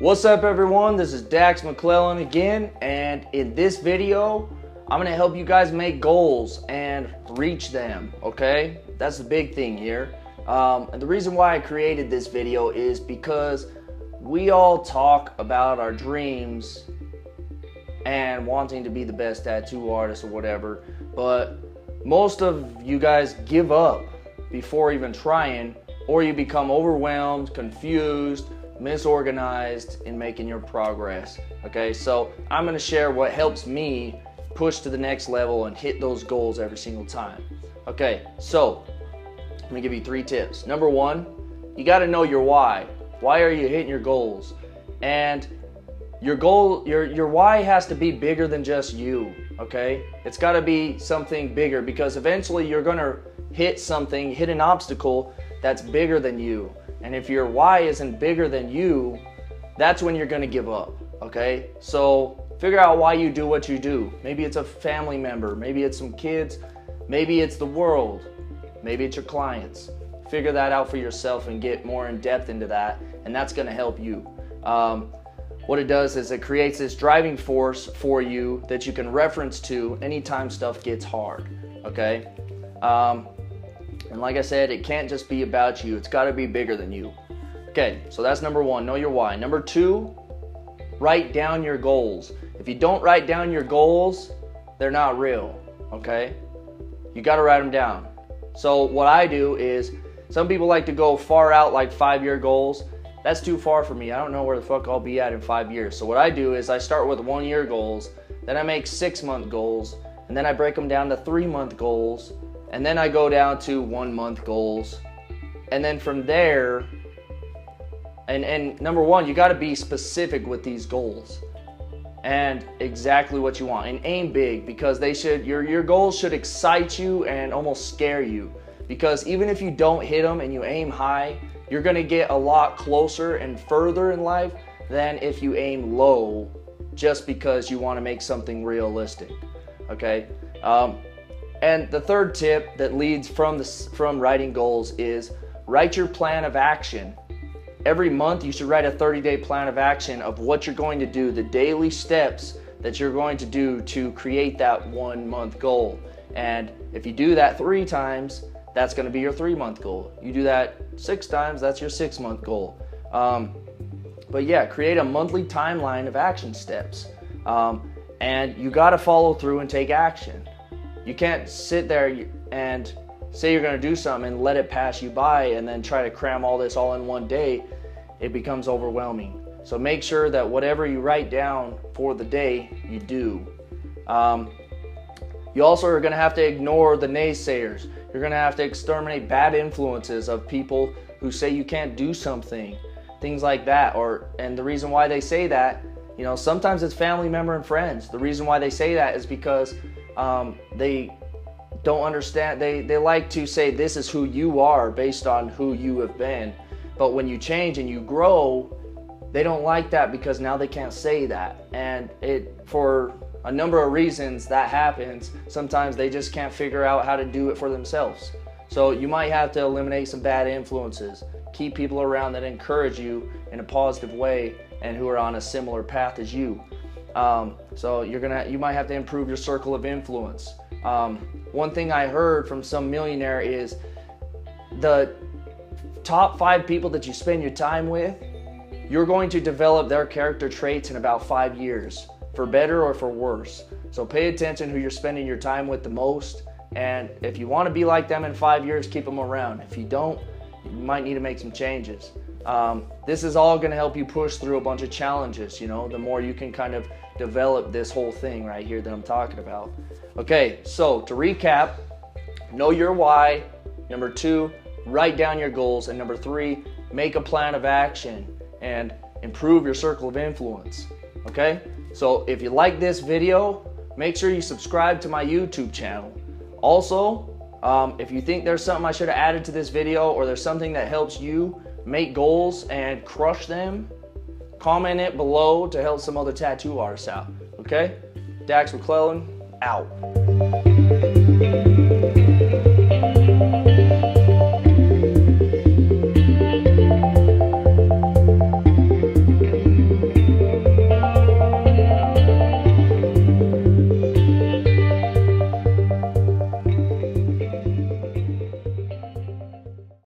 What's up everyone, this is Dax McClellan again, and in this video I'm going to help you guys make goals and reach them, okay? That's the big thing here. And the reason why I created this video is because we all talk about our dreams and wanting to be the best tattoo artist or whatever, but most of you guys give up before even trying, or you become overwhelmed, confused, misorganized in making your progress. Okay, so I'm going to share what helps me push to the next level and hit those goals every single time. Okay, so I'm going to give you 3 tips. Number 1, you got to know your why. Why are you hitting your goals? And your goal, your why has to be bigger than just you. Okay, it's got to be something bigger, because eventually you're going to hit an obstacle that's bigger than you. And if your why isn't bigger than you, that's when you're going to give up. Okay, so figure out why you do what you do. Maybe it's a family member, maybe it's some kids, maybe it's the world, maybe it's your clients. Figure that out for yourself and get more in depth into that, and that's going to help you. What it does is it creates this driving force for you that you can reference to anytime stuff gets hard. Okay, and like I said, it can't just be about you. It's got to be bigger than you. Okay, so that's number 1, know your why. Number 2, write down your goals. If you don't write down your goals, they're not real, okay? You got to write them down. So what I do is, some people like to go far out, like 5-year goals. That's too far for me. I don't know where the fuck I'll be at in 5 years. So what I do is I start with 1-year goals, then I make 6-month goals, and then I break them down to 3-month goals, and then I go down to 1-month goals. And then from there, and number 1, you got to be specific with these goals and exactly what you want, and aim big, because they should, your goals should excite you and almost scare you, because even if you don't hit them and you aim high, you're going to get a lot closer and further in life than if you aim low just because you want to make something realistic. Okay, and the 3rd tip that leads from writing goals is write your plan of action. Every month you should write a 30-day plan of action of what you're going to do, the daily steps that you're going to do to create that 1-month goal. And if you do that 3 times, that's going to be your 3-month goal. You do that 6 times, that's your 6-month goal. But yeah, create a monthly timeline of action steps. And you got to follow through and take action. You can't sit there and say you're going to do something and let it pass you by and then try to cram all this all in one day. It becomes overwhelming. So make sure that whatever you write down for the day, you do. You also are going to have to ignore the naysayers. You're going to have to exterminate bad influences of people who say you can't do something, things like that. And the reason why they say that, you know, sometimes it's family member and friends. The reason why they say that is because they don't understand. They like to say this is who you are based on who you have been. But when you change and you grow, they don't like that, because now they can't say that. And for a number of reasons that happens. Sometimes they just can't figure out how to do it for themselves. So you might have to eliminate some bad influences. Keep people around that encourage you in a positive way and who are on a similar path as you. So you might have to improve your circle of influence. One thing I heard from some millionaire is the top 5 people that you spend your time with, you're going to develop their character traits in about 5 years, for better or for worse. So pay attention who you're spending your time with the most, and if you want to be like them in 5 years, keep them around. If you don't, you might need to make some changes. This is all going to help you push through a bunch of challenges, you know, the more you can kind of develop this whole thing right here that I'm talking about. Okay, so to recap, know your why. Number 2, write down your goals. And number 3, make a plan of action and improve your circle of influence. Okay, so if you like this video, make sure you subscribe to my YouTube channel. Also, if you think there's something I should have added to this video, or there's something that helps you make goals and crush them, comment it below to help some other tattoo artists out. Okay? Dax McClellan, out.